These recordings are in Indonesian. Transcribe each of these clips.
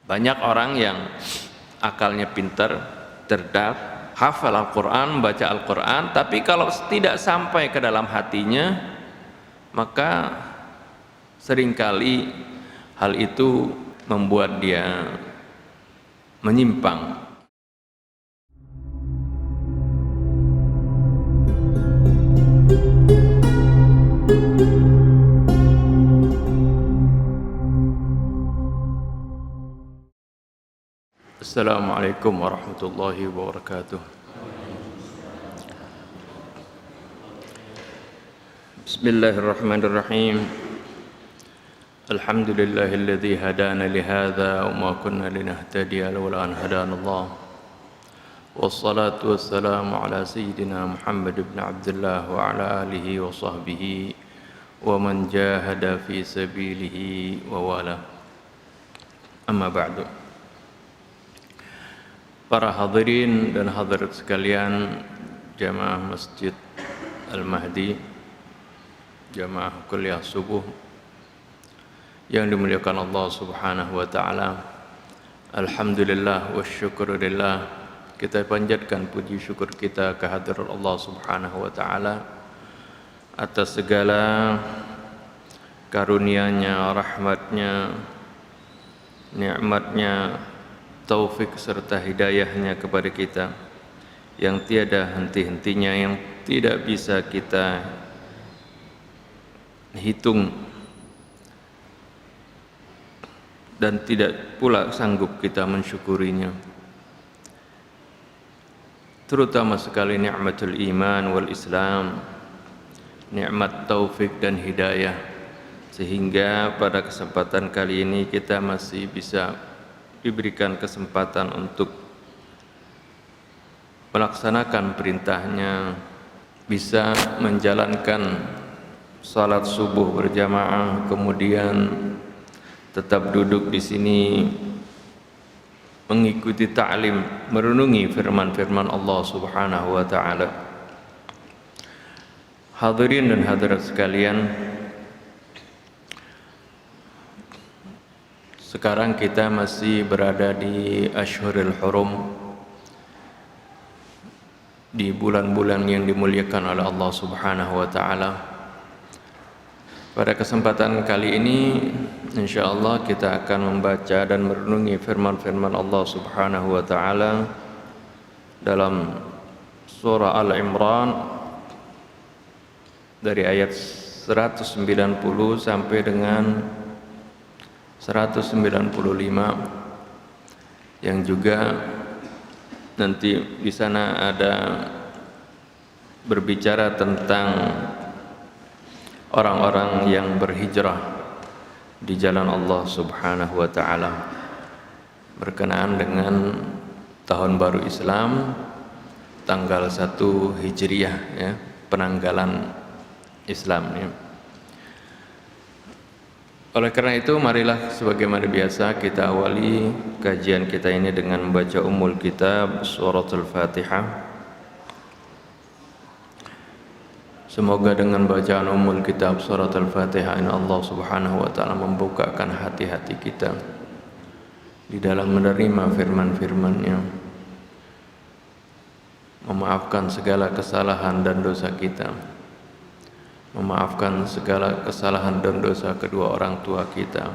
Banyak orang yang akalnya pintar, cerdas, hafal Al-Quran, baca Al-Quran, tapi kalau tidak sampai ke dalam hatinya, maka seringkali hal itu membuat dia menyimpang. Assalamualaikum warahmatullahi wabarakatuh. Bismillahirrahmanirrahim. Alhamdulillahilladzi hadana lihadza wa ma kunna linahtadiya laula an hadanallah. Wassalatu wassalamu ala sayyidina Muhammad ibn Abdullah wa ala alihi wa sahbihi wa man jahada fi sabilihi wa wala. Amma ba'du. Para hadirin dan hadirat sekalian, jamaah Masjid Al-Mahdi, jamaah kuliah subuh yang dimuliakan Allah Subhanahu wa taala. Alhamdulillah wa syukurillah, kita panjatkan puji syukur kita kehadirat Allah Subhanahu wa taala atas segala karunia-Nya, rahmat-Nya, nikmat-Nya, taufik serta hidayahnya kepada kita yang tiada henti-hentinya, yang tidak bisa kita hitung dan tidak pula sanggup kita mensyukurinya. Terutama sekali nikmatul iman wal Islam, nikmat taufik dan hidayah, sehingga pada kesempatan kali ini kita masih bisa diberikan kesempatan untuk melaksanakan perintahnya, bisa menjalankan salat subuh berjamaah, kemudian tetap duduk di sini mengikuti ta'lim, merenungi firman-firman Allah Subhanahu wa taala. Hadirin dan hadirat sekalian, sekarang kita masih berada di Ashhurul Hurum, di bulan-bulan yang dimuliakan oleh Allah Subhanahu wa taala. Pada kesempatan kali ini insyaallah kita akan membaca dan merenungi firman-firman Allah Subhanahu wa taala dalam surah Al-Imran dari ayat 190 sampai dengan 195, yang juga nanti di sana ada berbicara tentang orang-orang yang berhijrah di jalan Allah Subhanahu wa taala berkenaan dengan tahun baru Islam tanggal 1 Hijriah, ya, penanggalan Islam, ya. Oleh karena itu, marilah sebagaimana biasa kita awali kajian kita ini dengan membaca Ummul Kitab, Suratul Fatihah. Semoga dengan bacaan Ummul Kitab, Suratul Fatihah ini Allah Subhanahu wa taala membukakan hati-hati kita di dalam menerima firman-firman-Nya, memaafkan segala kesalahan dan dosa kita, memaafkan segala kesalahan dan dosa kedua orang tua kita,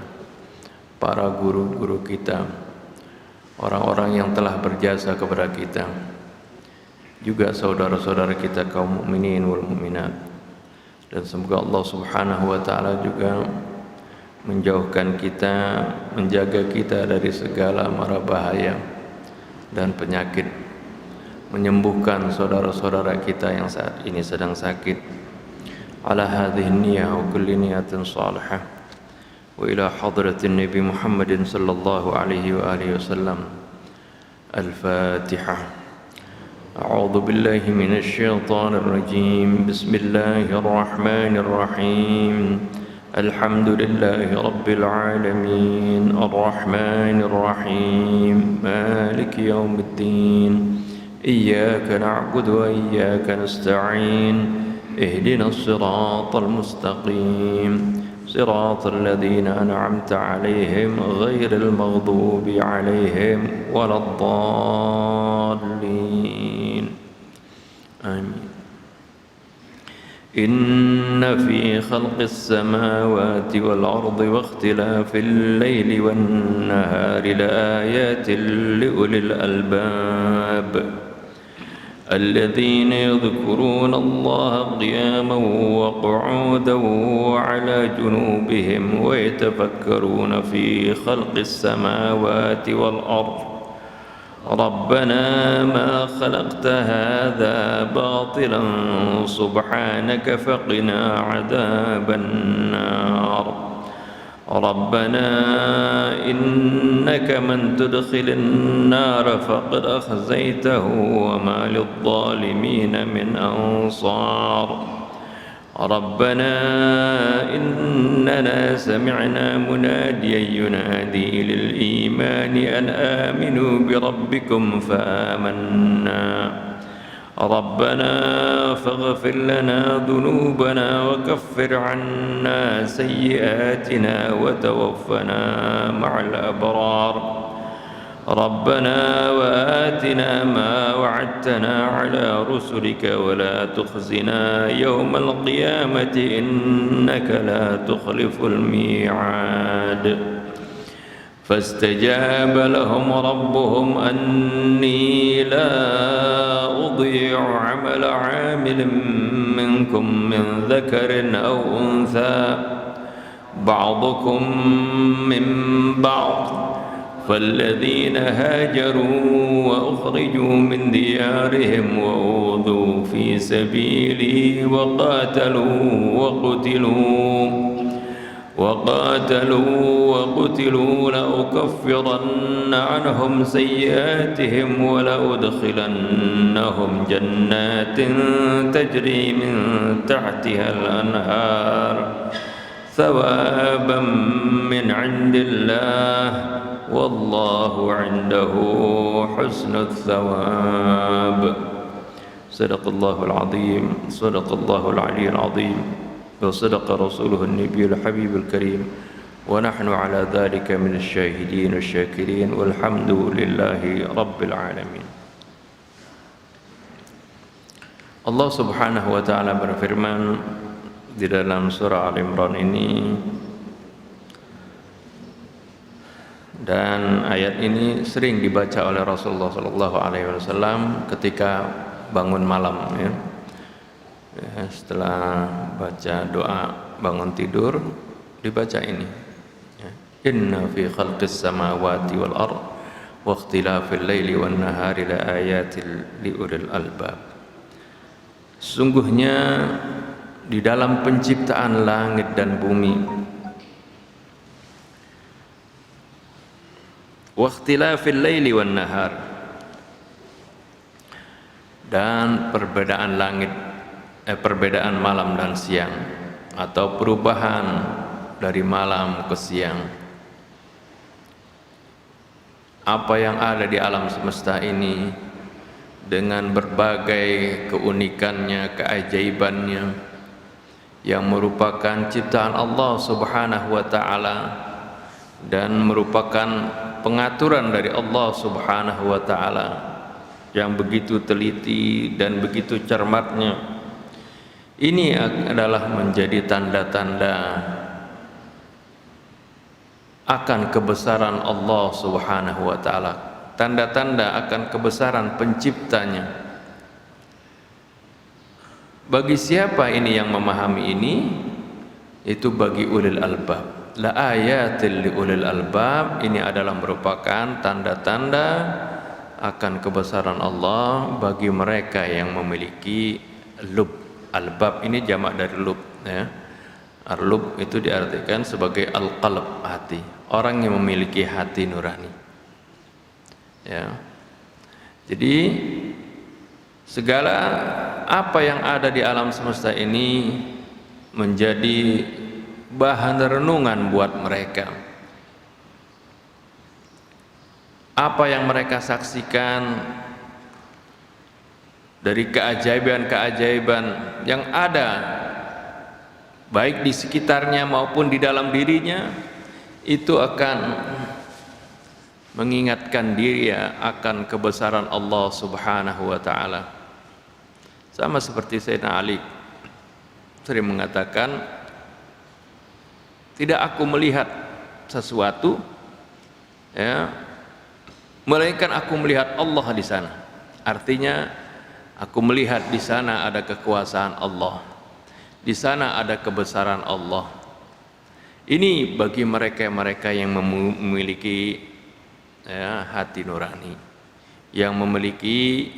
para guru-guru kita, orang-orang yang telah berjasa kepada kita, juga saudara-saudara kita kaum mukminin wal mukminat. Dan semoga Allah Subhanahu wa taala juga menjauhkan kita, menjaga kita dari segala mara bahaya dan penyakit, menyembuhkan saudara-saudara kita yang saat ini sedang sakit. على هذه النية وكل نية صالحة وإلى حضرة النبي محمد صلى الله عليه وآله وسلم. الفاتحة. أعوذ بالله من الشيطان الرجيم. بسم الله الرحمن الرحيم. الحمد لله رب العالمين الرحمن الرحيم مالك يوم الدين إياك نعبد وإياك نستعين اهدنا الصراط المستقيم صراط الذين أنعمت عليهم غير المغضوب عليهم ولا الضالين آمين. إن في خلق السماوات والأرض واختلاف الليل والنهار لآيات لأولي الألباب الذين يذكرون الله قياما وقعودا وعلى جنوبهم ويتفكرون في خلق السماوات والأرض ربنا ما خلقت هذا باطلا سبحانك فقنا عذاب النار ربنا إنك من تدخل النار فقد أخزيته وما للظالمين من أنصار ربنا إننا سمعنا مناديا ينادي للإيمان أن آمنوا بربكم فآمنا ربنا فاغفر لنا ذنوبنا وكفر عنا سيئاتنا وتوفنا مع الأبرار ربنا وآتنا ما وعدتنا على رسلك ولا تخزنا يوم القيامة إنك لا تخلف الميعاد فاستجاب لهم ربهم أني لا أضيع عمل عامل منكم من ذكر أو أنثى بعضكم من بعض فالذين هاجروا وأخرجوا من ديارهم وأوذوا في سبيلي وقاتلوا لأكفرن عنهم سيئاتهم ولأدخلنهم جنات تجري من تحتها الأنهار ثوابا من عند الله والله عنده حسن الثواب صدق الله العظيم صدق الله العلي العظيم وصدق رسوله النبي الحبيب الكريم ونحن على ذلك من الشاهدين الشاكرين والحمد لله رب العالمين. Allah Subhanahu wa taala berfirman di dalam surah Al-Imran ini, dan ayat ini sering dibaca oleh Rasulullah sallallahu alaihi wasallam ketika bangun malam ya. Setelah baca doa bangun tidur dibaca ini ya. Inna fi khalqis samawati wal ard wa ikhtilafil laili wan nahari la ayatil liulil albab. Sungguhnya di dalam penciptaan langit dan bumi wa ikhtilafil laili wan nahar, dan perbedaan malam dan siang atau perubahan dari malam ke siang. Apa yang ada di alam semesta ini dengan berbagai keunikannya, keajaibannya yang merupakan ciptaan Allah Subhanahu wa taala dan merupakan pengaturan dari Allah Subhanahu wa taala yang begitu teliti dan begitu cermatnya. Ini adalah menjadi tanda-tanda akan kebesaran Allah Subhanahu wa taala, tanda-tanda akan kebesaran penciptanya. Bagi siapa ini yang memahami ini? Itu bagi ulil albab. La ayatil li ulil albab, ini adalah merupakan tanda-tanda akan kebesaran Allah bagi mereka yang memiliki lub. Albab ini jamak dari lub ya. Al-lub itu diartikan sebagai al-qalb, hati, orang yang memiliki hati nurani ya. Jadi segala apa yang ada di alam semesta ini menjadi bahan renungan buat mereka. Apa yang mereka saksikan dari keajaiban-keajaiban yang ada baik di sekitarnya maupun di dalam dirinya, itu akan mengingatkan dia akan kebesaran Allah Subhanahu wa taala. Sama seperti Sayyidina Ali sering mengatakan, tidak aku melihat sesuatu, ya, melainkan aku melihat Allah di sana. Artinya aku melihat di sana ada kekuasaan Allah, di sana ada kebesaran Allah. Ini bagi mereka-mereka yang memiliki, ya, hati nurani, yang memiliki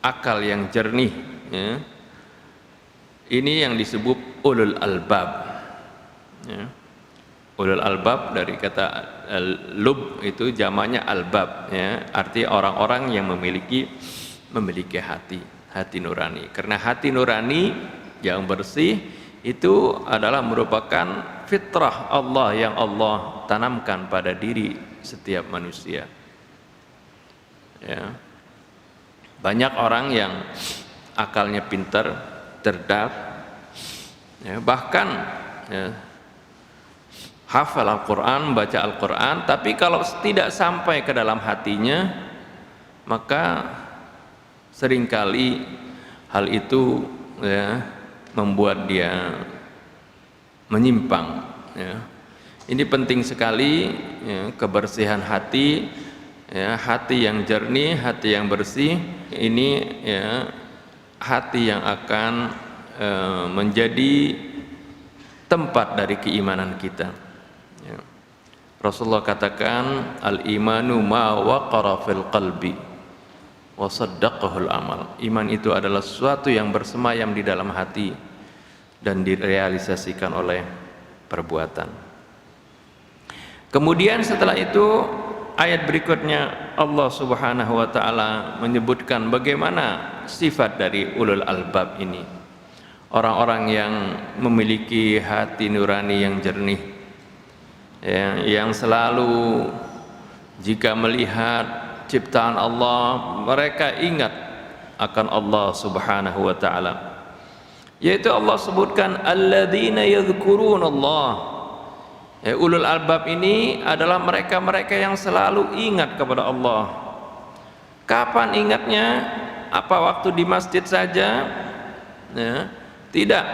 akal yang jernih, ya. Ini yang disebut ulul albab, ya. Ulul albab dari kata lub itu jamaknya albab, ya, arti orang-orang yang memiliki hati nurani. Karena hati nurani yang bersih itu adalah merupakan fitrah Allah yang Allah tanamkan pada diri setiap manusia, ya. Banyak orang yang akalnya pintar, cerdas, ya, bahkan, ya, hafal Al-Quran, baca Al-Quran, tapi kalau tidak sampai ke dalam hatinya, maka seringkali hal itu, ya, membuat dia menyimpang, ya. Ini penting sekali, ya, kebersihan hati, ya, hati yang jernih, hati yang bersih. Ini, ya, hati yang akan menjadi tempat dari keimanan kita, ya. Rasulullah katakan, al-imanu ma waqara fil qalbi wa saddaqahul amal. Iman itu adalah sesuatu yang bersemayam di dalam hati dan direalisasikan oleh perbuatan. Kemudian setelah itu ayat berikutnya Allah Subhanahu wa taala menyebutkan bagaimana sifat dari ulul albab ini, orang-orang yang memiliki hati nurani yang jernih, ya, yang selalu jika melihat ciptaan Allah mereka ingat akan Allah Subhanahu wa taala, yaitu Allah sebutkan alladzina yadhkurunallah. Ya, ulul albab ini adalah mereka-mereka yang selalu ingat kepada Allah. Kapan ingatnya? Apa waktu di masjid saja? Ya, tidak,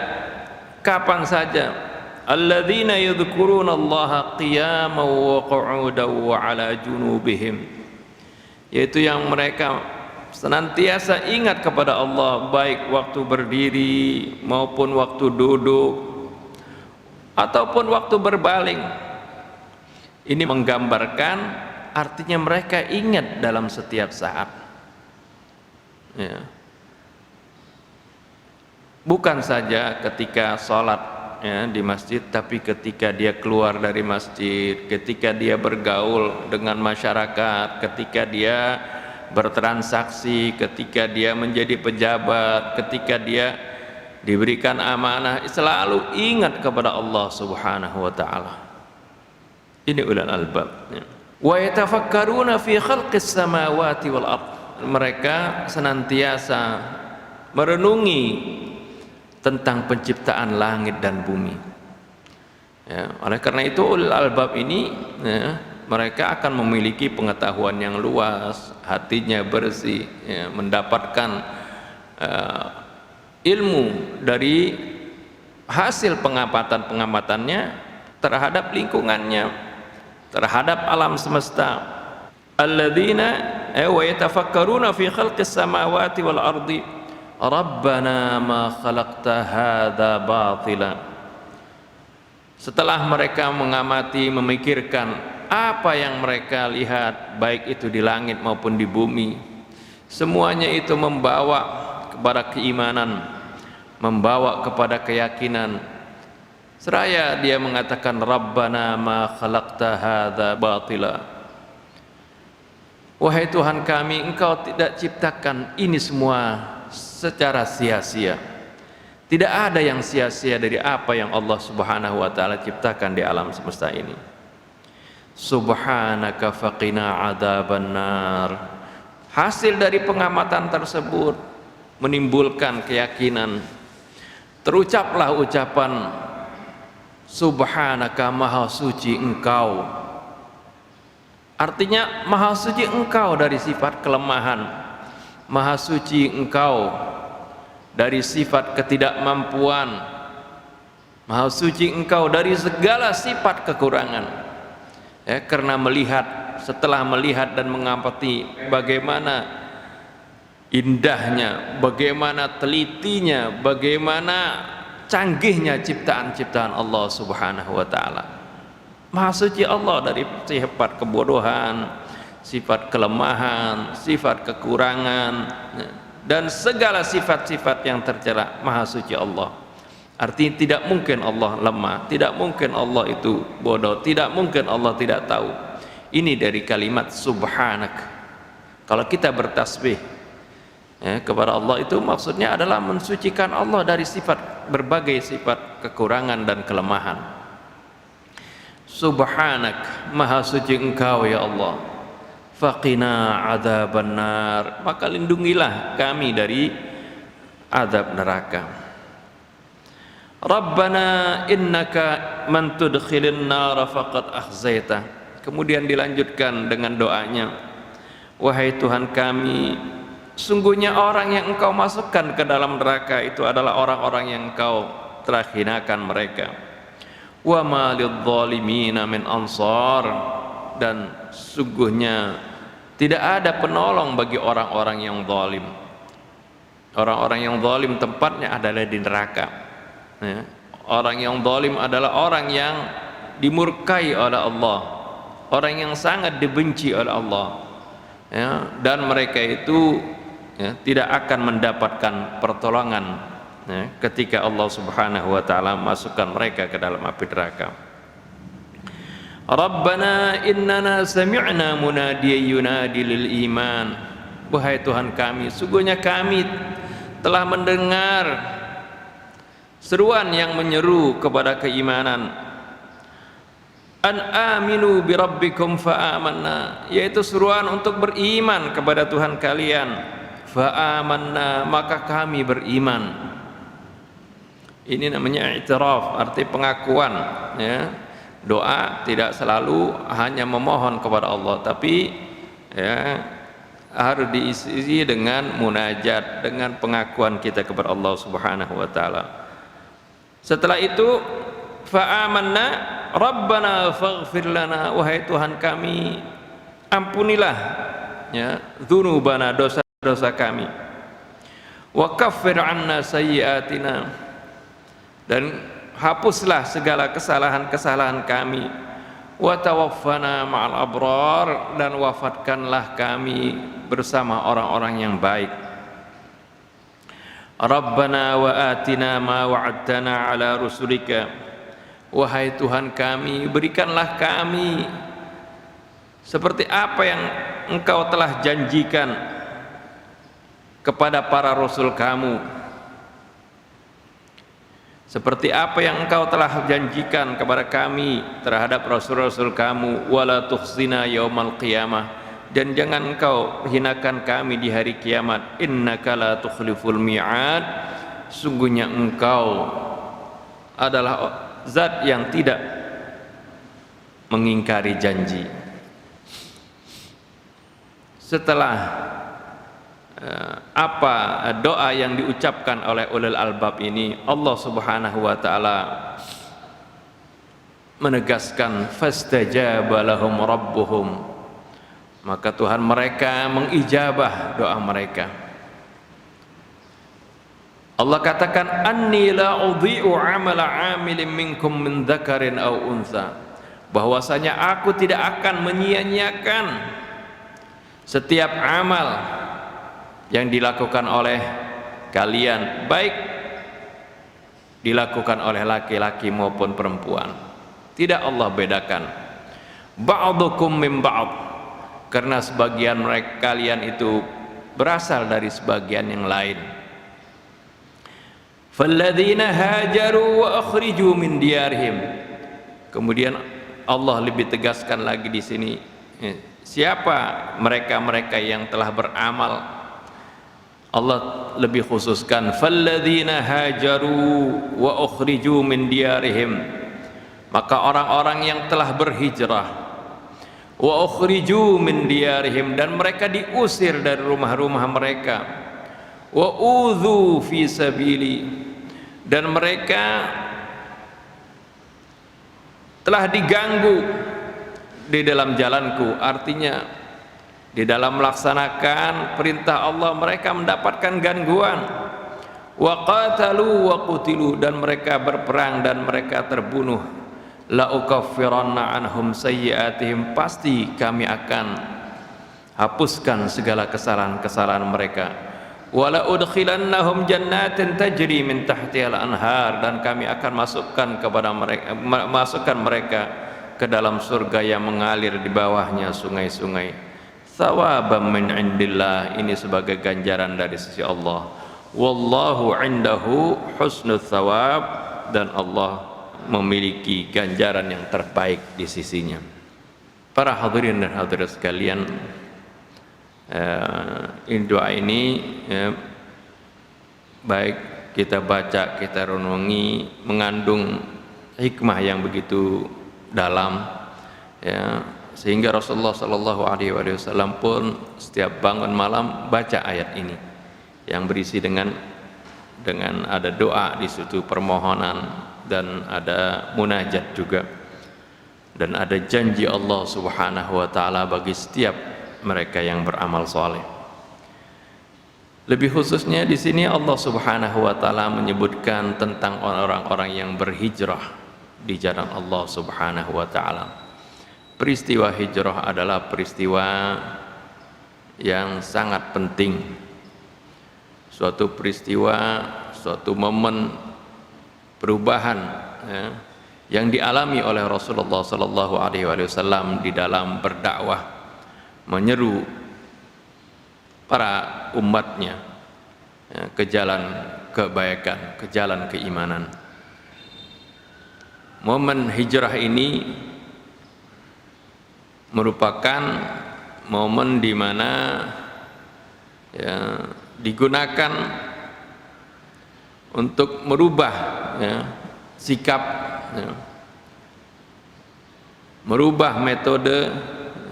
kapan saja. Alladzina yadhkurunallaha qiyaman wa qu'udan wa 'ala junubihim, yaitu yang mereka senantiasa ingat kepada Allah baik waktu berdiri maupun waktu duduk ataupun waktu berbaling. Ini menggambarkan artinya mereka ingat dalam setiap saat, ya. Bukan saja ketika sholat, ya, di masjid, tapi ketika dia keluar dari masjid, ketika dia bergaul dengan masyarakat, ketika dia bertransaksi, ketika dia menjadi pejabat, ketika dia diberikan amanah, selalu ingat kepada Allah Subhanahu wa taala. Ini ulul albab, ya. Wa yatafakkaruna fi khalqis samawati wal ardh. Mereka senantiasa merenungi tentang penciptaan langit dan bumi, ya. Oleh karena itu ulul albab ini, ya, mereka akan memiliki pengetahuan yang luas, hatinya bersih, ya, mendapatkan ilmu dari hasil pengamatan-pengamatannya terhadap lingkungannya, terhadap alam semesta. Alladzina wa yatafakkaruna fi khalqis samawati wal ardi Rabbana ma khalaqta hadza batila. Setelah mereka mengamati, memikirkan apa yang mereka lihat, baik itu di langit maupun di bumi, semuanya itu membawa kepada keimanan, membawa kepada keyakinan. Seraya dia mengatakan Rabbana ma khalaqta hadza batila. Wahai Tuhan kami, Engkau tidak ciptakan ini semua secara sia-sia. Tidak ada yang sia-sia dari apa yang Allah Subhanahu wa taala ciptakan di alam semesta ini. Subhanaka faqina adzabannar. Hasil dari pengamatan tersebut menimbulkan keyakinan terucaplah ucapan subhanaka, maha suci engkau. Artinya maha suci engkau dari sifat kelemahan, maha suci engkau dari sifat ketidakmampuan, maha suci engkau dari segala sifat kekurangan. Ya, karena setelah melihat dan mengamati bagaimana indahnya, bagaimana telitinya, bagaimana canggihnya ciptaan-ciptaan Allah Subhanahu wa taala. Maha suci Allah dari sifat kebodohan, sifat kelemahan, sifat kekurangan, dan segala sifat-sifat yang tercela. Maha suci Allah. Artinya tidak mungkin Allah lemah, tidak mungkin Allah itu bodoh, tidak mungkin Allah tidak tahu. Ini dari kalimat subhanak. Kalau kita bertasbih kepada Allah, itu maksudnya adalah mensucikan Allah dari berbagai sifat kekurangan dan kelemahan. Subhanak, maha suci engkau ya Allah. Faqina adzaban nar, maka lindungilah kami dari azab neraka. Rabbana innaka man tudkhilin nar faqad akhzaita. Kemudian dilanjutkan dengan doanya, wahai Tuhan kami, sungguhnya orang yang engkau masukkan ke dalam neraka itu adalah orang-orang yang engkau telah hinakan mereka. Wa ma lidh-dhalimina min ansar, dan sungguhnya tidak ada penolong bagi orang-orang yang zalim. Orang-orang yang zalim tempatnya adalah di neraka. Orang yang zalim adalah orang yang dimurkai oleh Allah, orang yang sangat dibenci oleh Allah, dan mereka itu tidak akan mendapatkan pertolongan ketika Allah Subhanahu wa taala masukkan mereka ke dalam api neraka. Rabbana innana sami'na munadiyan yunadi lil iman. Wahai Tuhan kami, sungguhnya kami telah mendengar seruan yang menyeru kepada keimanan. An aminu bi rabbikum fa amanna, yaitu seruan untuk beriman kepada Tuhan kalian. Fa amanna, maka kami beriman. Ini namanya i'tiraf, arti pengakuan, Doa tidak selalu hanya memohon kepada Allah, tapi harus diisi dengan munajat, dengan pengakuan kita kepada Allah Subhanahu wa taala. Setelah itu fa amanna rabbana faghfir lana, wahai Tuhan kami, ampunilah dzunubana, dosa-dosa kami. Wa kaffir 'anna sayyi'atina, dan hapuslah segala kesalahan-kesalahan kami. Wa tawaffana ma'al abrar, dan wafatkanlah kami bersama orang-orang yang baik. Rabbana wa atina ma wa'adtana ala rusulika, wahai Tuhan kami, berikanlah kami seperti apa yang engkau telah janjikan kepada para rasul kamu, seperti apa yang engkau telah janjikan kepada kami terhadap rasul-rasul kamu. Wala tukhzina yaumal qiyamah, dan jangan engkau hinakan kami di hari kiamat. Innaka la tukhliful mi'ad, sungguhnya engkau adalah zat yang tidak mengingkari janji. Setelah apa doa yang diucapkan oleh ulul albab ini, Allah Subhanahu wa taala menegaskan fastajaba lahum rabbuhum, maka Tuhan mereka mengijabah doa mereka. Allah katakan, anni la udhi'u 'amala 'amilin minkum min dzakarin aw untha, bahwasanya aku tidak akan menyia-nyiakan setiap amal yang dilakukan oleh kalian, baik dilakukan oleh laki-laki maupun perempuan. Tidak Allah bedakan. Ba'dukum min ba'd, karena sebagian mereka kalian itu berasal dari sebagian yang lain. Falladzina hajaru wa akhriju min diyarihim. Kemudian Allah lebih tegaskan lagi di sini, siapa mereka-mereka yang telah beramal. Allah lebih khususkan falladzina hajaru wa ukhriju min diyarihim, maka orang-orang yang telah berhijrah, wa ukhriju min diyarihim, dan mereka diusir dari rumah-rumah mereka, wa udzu fi sabili, dan mereka telah diganggu di dalam jalanku, artinya di dalam melaksanakan perintah Allah mereka mendapatkan gangguan. Wa qatalu wa qutilu, dan mereka berperang dan mereka terbunuh. La ukaffiranna anhum sayyi'atihim, pasti kami akan hapuskan segala kesalahan-kesalahan mereka. Wa la udkhilannahum jannatin tajri min tahtihal anhar, dan kami akan masukkan mereka ke dalam surga yang mengalir di bawahnya sungai-sungai. Thawaban min indillah, ini sebagai ganjaran dari sisi Allah. Wallahu indahu husnul thawab, dan Allah memiliki ganjaran yang terbaik di sisinya. Para hadirin dan hadirat sekalian, doa ini baik kita baca, kita renungi, mengandung hikmah yang begitu dalam, ya, sehingga Rasulullah Shallallahu Alaihi Wasallam pun setiap bangun malam baca ayat ini yang berisi dengan ada doa di situ, permohonan, dan ada munajat juga, dan ada janji Allah Subhanahu Wa Taala bagi setiap mereka yang beramal soleh. Lebih khususnya di sini Allah Subhanahu Wa Taala menyebutkan tentang orang-orang yang berhijrah di jalan Allah Subhanahu Wa Taala. Peristiwa hijrah adalah peristiwa yang sangat penting, suatu peristiwa, suatu momen perubahan, ya, yang dialami oleh Rasulullah Sallallahu Alaihi Wasallam di dalam berdakwah, menyeru para umatnya, ya, ke jalan kebaikan, ke jalan keimanan. Momen hijrah ini merupakan momen di mana, ya, digunakan untuk merubah, ya, sikap, ya, merubah metode,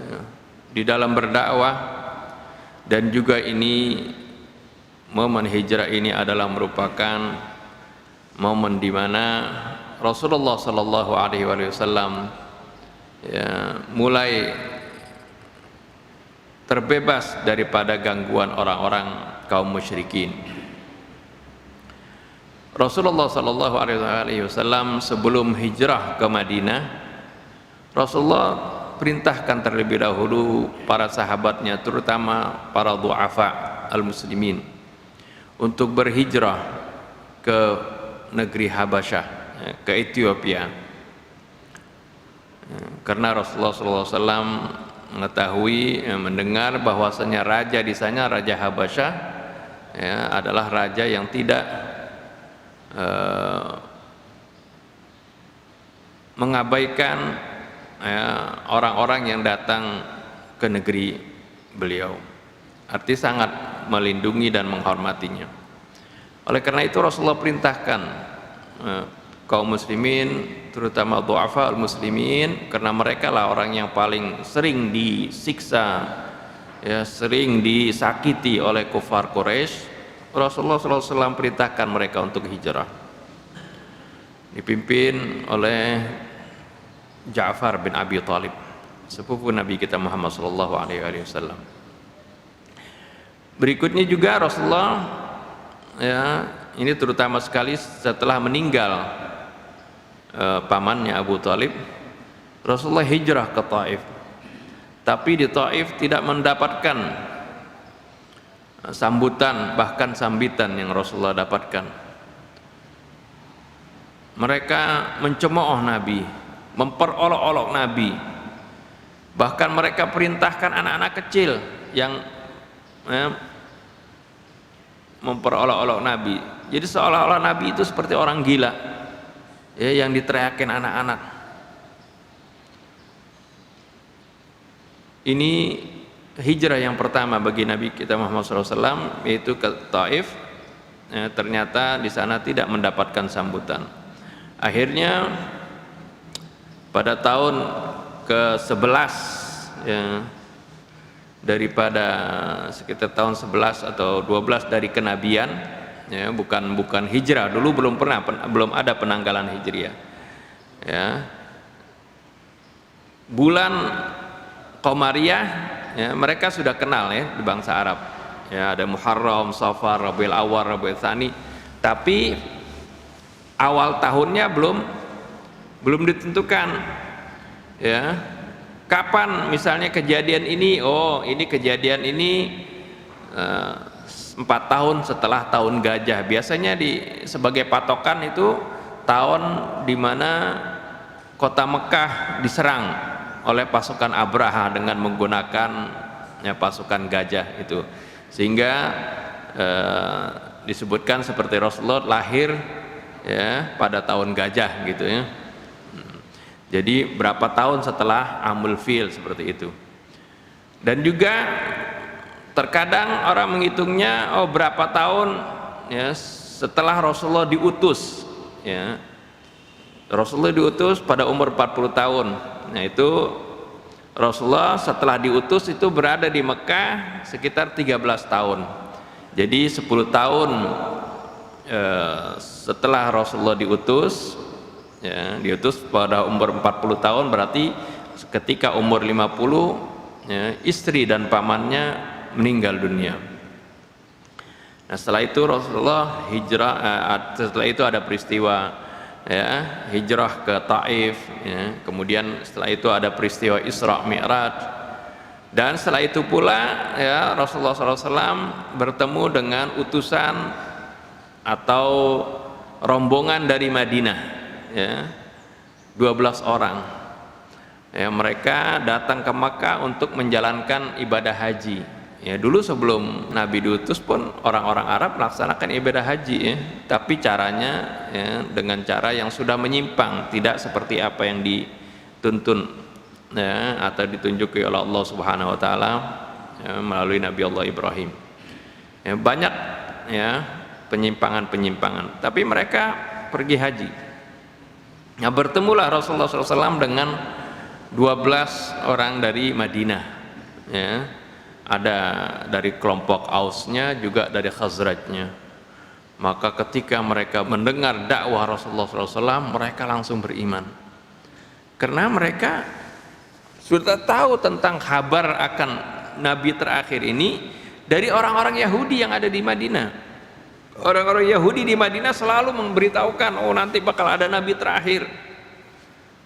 ya, di dalam berdakwah, dan juga ini momen hijrah ini adalah merupakan momen di mana Rasulullah Sallallahu Alaihi Wasallam, ya, mulai terbebas daripada gangguan orang-orang kaum musyrikin. Rasulullah Sallallahu Alaihi Wasallam sebelum hijrah ke Madinah, Rasulullah perintahkan terlebih dahulu para sahabatnya, terutama para du'afa al-muslimin, untuk berhijrah ke negeri Habasyah, ke Ethiopia, karena Rasulullah SAW mengetahui, mendengar bahwasanya raja di sana, Raja Habasyah, ya, adalah raja yang tidak mengabaikan, ya, orang-orang yang datang ke negeri beliau, arti sangat melindungi dan menghormatinya. Oleh karena itu Rasulullah perintahkan kaum muslimin, terutama du'afa al-muslimin, karena mereka lah orang yang paling sering disiksa, ya, sering disakiti oleh kufar Quraisy. Rasulullah SAW perintahkan mereka untuk hijrah, dipimpin oleh Ja'far bin Abi Thalib, sepupu Nabi kita Muhammad SAW. Berikutnya juga Rasulullah, ya, ini terutama sekali setelah meninggal pamannya Abu Thalib, Rasulullah hijrah ke Taif, tapi di Taif tidak mendapatkan sambutan, bahkan sambitan yang Rasulullah dapatkan. Mereka mencemooh Nabi, memperolok-olok Nabi, bahkan mereka perintahkan anak-anak kecil yang, ya, memperolok-olok Nabi. Jadi seolah-olah Nabi itu seperti orang gila, ya, yang diteriakin anak-anak. Ini hijrah yang pertama bagi Nabi kita Muhammad SAW, yaitu ke Taif. Ternyata di sana tidak mendapatkan sambutan. Akhirnya pada tahun ke-11 ya, daripada sekitar tahun 11 atau 12 dari kenabian, ya, bukan hijrah, dulu belum ada penanggalan hijriah, ya. Bulan Qamariyah, ya, mereka sudah kenal ya di bangsa Arab, ya, ada Muharram, Safar, Rabiul Awwal, Rabiul Tsani, tapi awal tahunnya belum ditentukan, ya. Kapan misalnya kejadian ini? Oh, ini kejadian ini 4 tahun setelah tahun gajah. Biasanya sebagai patokan itu tahun di mana kota Mekah diserang oleh pasukan Abraha dengan menggunakan, ya, pasukan gajah itu, sehingga disebutkan seperti Rasulullah lahir, ya, pada tahun gajah gitu, ya. Jadi berapa tahun setelah Amul Fil, seperti itu. Dan juga terkadang orang menghitungnya, oh, berapa tahun, ya, setelah Rasulullah diutus, ya. Rasulullah diutus pada umur 40 tahun. Nah, itu Rasulullah setelah diutus itu berada di Mekah sekitar 13 tahun. Jadi 10 tahun setelah Rasulullah diutus, ya, diutus pada umur 40 tahun, berarti ketika umur 50, ya, istri dan pamannya meninggal dunia. Nah, setelah itu Rasulullah hijrah, setelah itu ada peristiwa, ya, hijrah ke Taif, ya. Kemudian setelah itu ada peristiwa Isra Mi'raj, dan setelah itu pula, ya, Rasulullah SAW bertemu dengan utusan atau rombongan dari Madinah, ya, 12 orang, ya, mereka datang ke Makkah untuk menjalankan ibadah haji, ya. Dulu sebelum Nabi diutus pun orang-orang Arab melaksanakan ibadah haji, ya, tapi caranya, ya, dengan cara yang sudah menyimpang, tidak seperti apa yang dituntun, ya, atau ditunjuki oleh Allah Subhanahu Wa Taala, ya, melalui Nabi Allah Ibrahim, ya. Banyak, ya, penyimpangan, tapi mereka pergi haji. Nah, bertemulah Rasulullah SAW dengan 12 orang dari Madinah, ya. Ada dari kelompok Ausnya, juga dari Khazrajnya. Maka ketika mereka mendengar dakwah Rasulullah SAW, mereka langsung beriman, karena mereka sudah tahu tentang kabar akan Nabi terakhir ini dari orang-orang Yahudi yang ada di Madinah. Orang-orang Yahudi di Madinah selalu memberitahukan, oh, nanti bakal ada Nabi terakhir,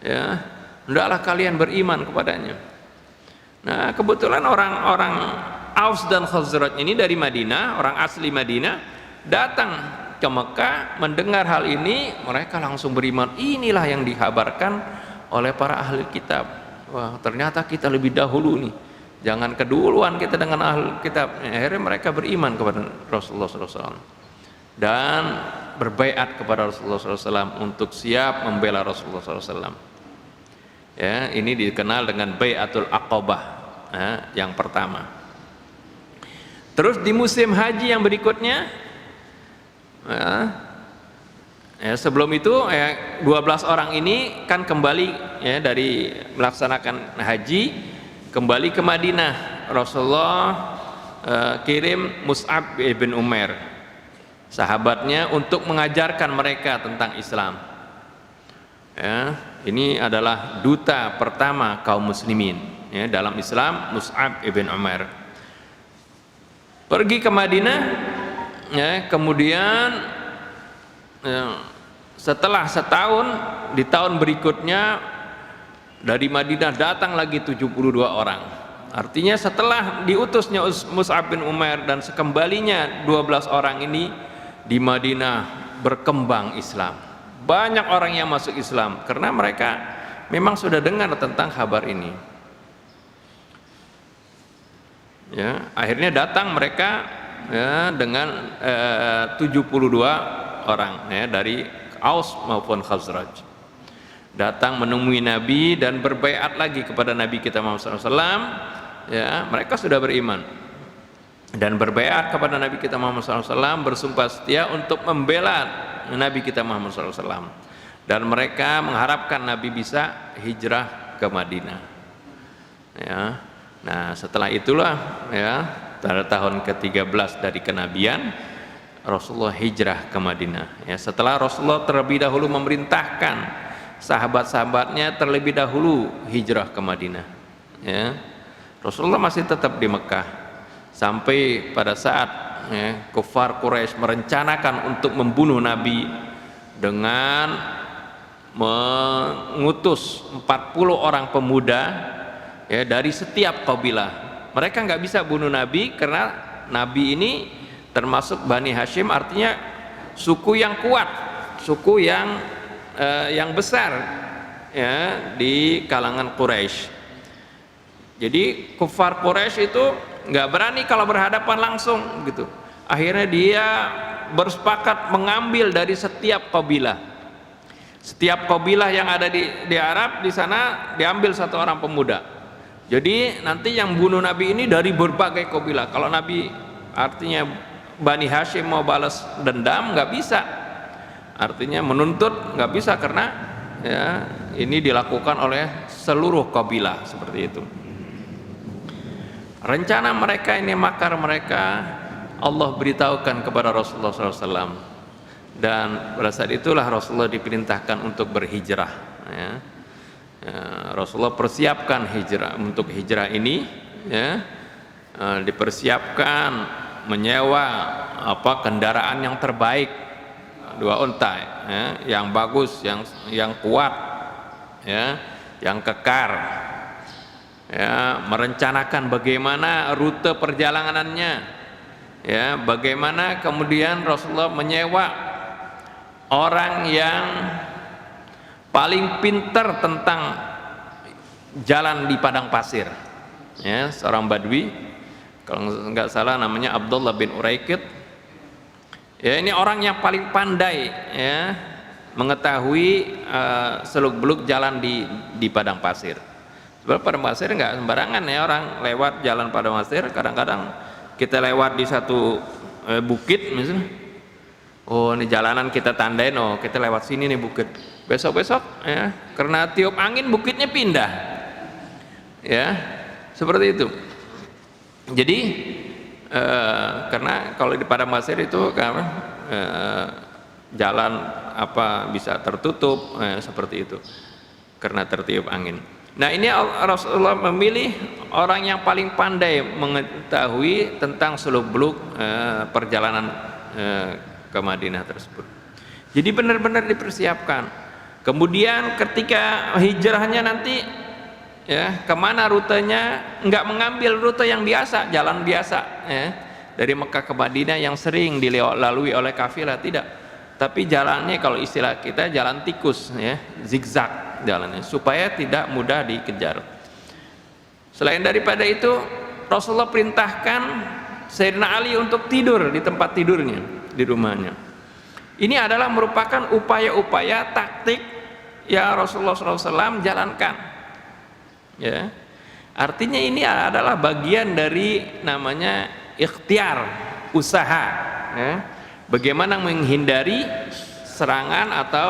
ya, hendaklah kalian beriman kepadanya. Nah, kebetulan orang-orang Aus dan Khazraj ini dari Madinah, orang asli Madinah, datang ke Mekah, mendengar hal ini, mereka langsung beriman. Inilah yang dikabarkan oleh para ahli kitab. Wah, ternyata kita lebih dahulu nih, jangan keduluan kita dengan ahli kitab. Akhirnya mereka beriman kepada Rasulullah SAW dan berbaiat kepada Rasulullah SAW untuk siap membela Rasulullah SAW. Ya, ini dikenal dengan Bai'atul Aqabah, ya, yang pertama. Terus di musim haji yang berikutnya, ya, sebelum itu, ya, 12 orang ini kan kembali, ya, dari melaksanakan haji, kembali ke Madinah. Rasulullah kirim Mus'ab bin Umair, sahabatnya, untuk mengajarkan mereka tentang Islam, ya. Ini adalah duta pertama kaum muslimin, ya, dalam Islam. Mus'ab bin Umair pergi ke Madinah, ya. Kemudian, ya, setelah setahun, di tahun berikutnya dari Madinah datang lagi 72 orang. Artinya setelah diutusnya Mus'ab bin Umair dan sekembalinya 12 orang ini, di Madinah berkembang Islam. Banyak orang yang masuk Islam karena mereka memang sudah dengar tentang kabar ini, ya. Akhirnya datang mereka, ya, dengan 72 orang, ya, dari Aus maupun Khazraj, datang menemui Nabi dan berbaiat lagi kepada Nabi kita Muhammad SAW, ya, mereka sudah beriman dan berbaiat kepada Nabi kita Muhammad SAW, bersumpah setia untuk membela Nabi kita Muhammad SAW, dan mereka mengharapkan Nabi bisa hijrah ke Madinah. Ya, nah setelah itulah ya, pada tahun ke-13 dari kenabian, Rasulullah hijrah ke Madinah. Ya, setelah Rasulullah terlebih dahulu memerintahkan sahabat-sahabatnya terlebih dahulu hijrah ke Madinah. Ya, Rasulullah masih tetap di Mekah sampai pada saat ya, kufar Quraisy merencanakan untuk membunuh Nabi dengan mengutus 40 orang pemuda ya, dari setiap kabilah. Mereka nggak bisa bunuh Nabi karena Nabi ini termasuk Bani Hashim, artinya suku yang kuat, suku yang besar ya di kalangan Quraisy. Jadi kufar Quraisy itu nggak berani kalau berhadapan langsung gitu. Akhirnya dia bersepakat mengambil dari setiap kabilah. Setiap kabilah yang ada di Arab di sana diambil satu orang pemuda. Jadi nanti yang bunuh Nabi ini dari berbagai kabilah. Kalau Nabi artinya Bani Hashim mau balas dendam nggak bisa. Artinya menuntut nggak bisa karena ya ini dilakukan oleh seluruh kabilah seperti itu. Rencana mereka ini, makar mereka, Allah beritahukan kepada Rasulullah SAW, dan pada saat itulah Rasulullah diperintahkan untuk berhijrah. Ya. Rasulullah persiapkan hijrah, untuk hijrah ini ya, dipersiapkan menyewa kendaraan yang terbaik, 2 unta ya, yang bagus, yang kuat ya, yang kekar ya, merencanakan bagaimana rute perjalanannya ya, bagaimana kemudian Rasulullah menyewa orang yang paling pintar tentang jalan di padang pasir ya, seorang badui, kalau nggak salah namanya Abdullah bin Uraikid. Ya, ini orang yang paling pandai ya, mengetahui seluk-beluk jalan di padang pasir. Sebab padang pasir nggak sembarangan ya, orang lewat jalan padang pasir. Kadang-kadang kita lewat di satu bukit misalnya, oh ini jalanan kita tandain, oh kita lewat sini nih bukit. Besok-besok ya, karena tiup angin bukitnya pindah. Ya, seperti itu. Jadi karena kalau di padang pasir itu kan jalan bisa tertutup seperti itu karena tertiup angin. Nah, ini Rasulullah memilih orang yang paling pandai mengetahui tentang seluk-beluk perjalanan ke Madinah tersebut. Jadi benar-benar dipersiapkan. Kemudian ketika hijrahnya nanti ya, kemana rutenya, nggak mengambil rute yang biasa, jalan biasa ya, dari Mekah ke Madinah yang sering dilalui oleh kafilah, tidak, tapi jalannya kalau istilah kita jalan tikus ya, zigzag jalannya supaya tidak mudah dikejar. Selain daripada itu, Rasulullah perintahkan Sayyidina Ali untuk tidur di tempat tidurnya di rumahnya. Ini adalah merupakan upaya-upaya taktik yang Rasulullah SAW jalankan. Ya, artinya ini adalah bagian dari namanya ikhtiar, usaha ya, bagaimana menghindari serangan atau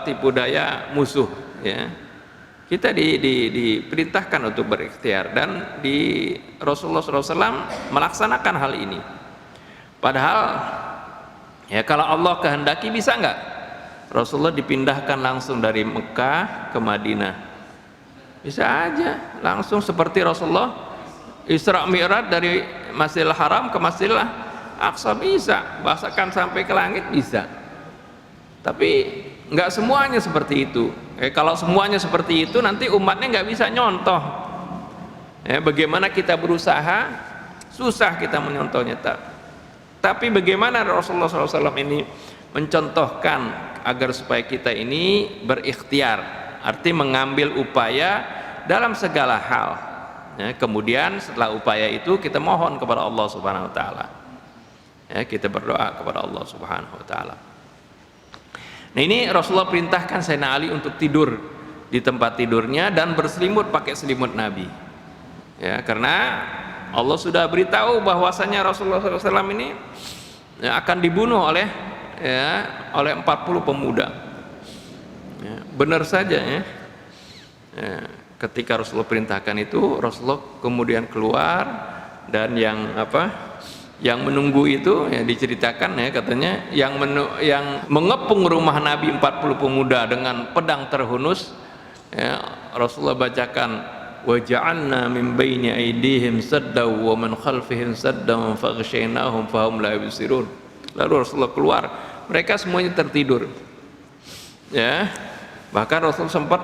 tipu daya musuh ya. Kita diperintahkan untuk berikhtiar, dan di Rasulullah SAW melaksanakan hal ini. Padahal ya, kalau Allah kehendaki bisa nggak Rasulullah dipindahkan langsung dari Mekah ke Madinah? Bisa aja langsung seperti Rasulullah Isra Mi'raj dari Masjidil Haram ke Masjidil Aqsa, bisa, bahkan sampai ke langit bisa. Tapi nggak semuanya seperti itu. Kalau semuanya seperti itu, nanti umatnya nggak bisa nyontoh. Bagaimana kita berusaha, susah kita menyontohnya. Tapi bagaimana Rasulullah SAW ini mencontohkan agar supaya kita ini berikhtiar, arti mengambil upaya dalam segala hal ya, kemudian setelah upaya itu kita mohon kepada Allah Subhanahu wa taala ya, kita berdoa kepada Allah Subhanahu wa taala. Nah, ini Rasulullah perintahkan Sayyidina Ali untuk tidur di tempat tidurnya dan berselimut pakai selimut Nabi Ya, karena Allah sudah beritahu bahwasanya Rasulullah SAW ini ya, akan dibunuh oleh 40 pemuda. Ya, benar saja ya. Ya, ketika Rasulullah perintahkan itu, Rasulullah kemudian keluar, dan yang menunggu itu ya diceritakan ya, katanya yang mengepung rumah Nabi 40 pemuda dengan pedang terhunus ya, Rasulullah bacakan wa ja'alna min baini aydihim saddaw wa min khalfihim saddaw faghshaynahum fahum la yubsirun. Lalu Rasulullah keluar, mereka semuanya tertidur ya, bahkan Rasul sempat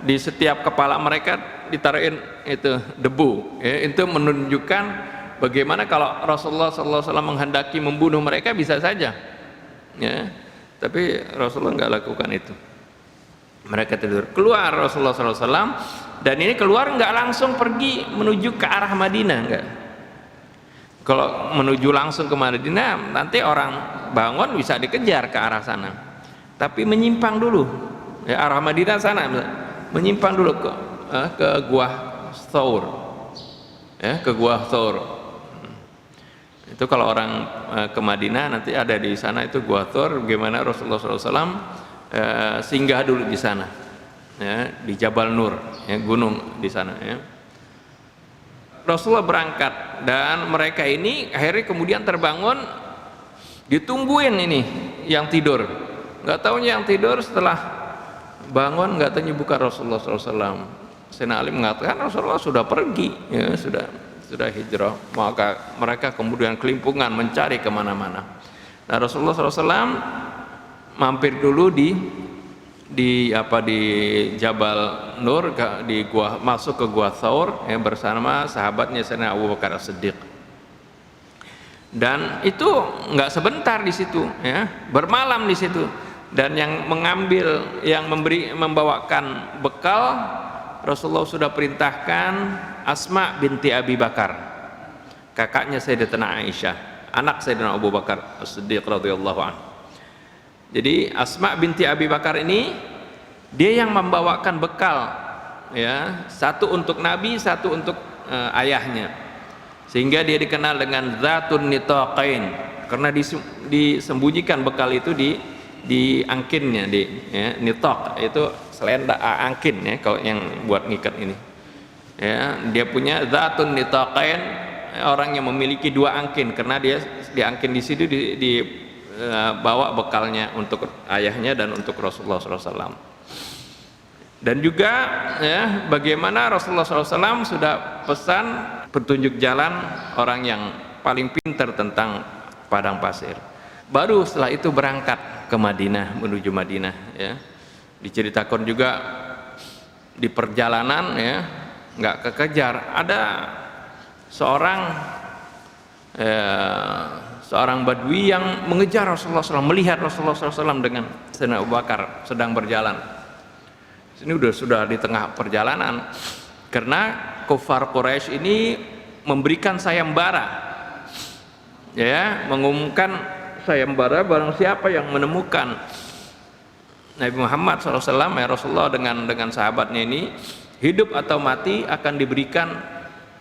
di setiap kepala mereka ditaruhin itu debu ya, itu menunjukkan bagaimana kalau Rasulullah SAW menghendaki membunuh mereka bisa saja ya, tapi Rasulullah nggak lakukan itu. Mereka tidur. Keluar Rasulullah SAW, dan ini keluar nggak langsung pergi menuju ke arah Madinah, enggak. Kalau menuju langsung ke Madinah nanti orang bangun bisa dikejar ke arah sana, tapi menyimpang dulu ya, arah Madinah sana menyimpang dulu ke Gua Thawr ya, ke Gua Thawr. Itu kalau orang ke Madinah nanti ada di sana itu Gua Thawr, bagaimana Rasulullah SAW singgah dulu di sana ya, di Jabal Nur ya, gunung di sana ya. Rasulullah berangkat, dan mereka ini akhirnya kemudian terbangun, ditungguin ini yang tidur. Nggak tahunya yang tidur setelah bangun nggak tahunya bukan Rasulullah SAW. Sayyidina Ali mengatakan Rasulullah sudah pergi ya, sudah hijrah. Maka mereka kemudian kelimpungan mencari kemana-mana. Nah, Rasulullah SAW mampir dulu di Jabal Nur, di gua, masuk ke Gua Thawr ya, bersama sahabatnya Sayyidina Abu Bakar As-Siddiq. Dan itu nggak sebentar di situ ya, bermalam di situ. Dan yang membawakan bekal, Rasulullah sudah perintahkan Asma binti Abi Bakar, kakaknya Sayyidatina Aisyah, anak Sayyidina Abu Bakar As-Siddiq radhiyallahu anhu. Jadi Asma binti Abi Bakar ini dia yang membawakan bekal ya, satu untuk Nabi, satu untuk ayahnya, sehingga dia dikenal dengan Zatun Nitaqain, karena disembunyikan bekal itu di angkinnya, ya, nitaq itu selendang angkin ya, kalau yang buat ngikat ini ya, dia punya Zatun Nitaqain, orang yang memiliki dua angkin, karena dia di angkin di situ bawa bekalnya untuk ayahnya dan untuk Rasulullah SAW. Dan juga ya, bagaimana Rasulullah SAW sudah pesan petunjuk jalan orang yang paling pintar tentang padang pasir. Baru setelah itu berangkat ke Madinah, menuju Madinah ya. Diceritakan juga di perjalanan ya, nggak kekejar, ada seorang badui yang mengejar Rasulullah SAW, melihat Rasulullah SAW dengan Sayyidina Abu Bakar sedang berjalan. Ini sudah di tengah perjalanan, karena kufar Quraisy ini memberikan sayembara ya, mengumumkan sayembara barang siapa yang menemukan Nabi Muhammad SAW ya, Rasulullah dengan sahabatnya ini hidup atau mati, akan diberikan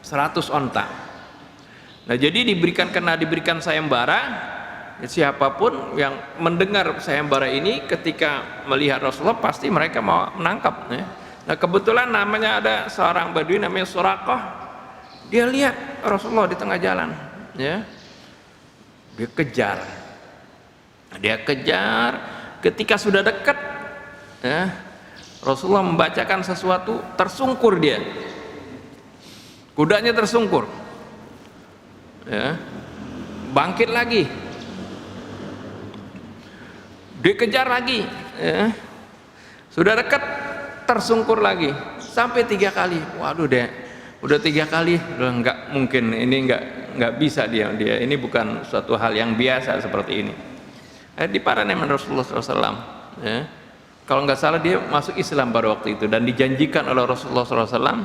100 onta. Nah, jadi karena diberikan sayembara, siapapun yang mendengar sayembara ini ketika melihat Rasulullah pasti mereka mau menangkap ya. Nah, kebetulan namanya ada seorang badui namanya Suraqah, dia lihat Rasulullah di tengah jalan ya, dia kejar, ketika sudah dekat ya, Rasulullah membacakan sesuatu, tersungkur dia, kudanya tersungkur ya, bangkit lagi, dikejar lagi ya, sudah dekat tersungkur lagi sampai 3 kali. Waduh deh, udah 3 kali, udah nggak mungkin, ini nggak bisa dia ini bukan suatu hal yang biasa seperti ini. Diparanemen Rasulullah SAW ya. Kalau nggak salah dia masuk Islam pada waktu itu, dan dijanjikan oleh Rasulullah SAW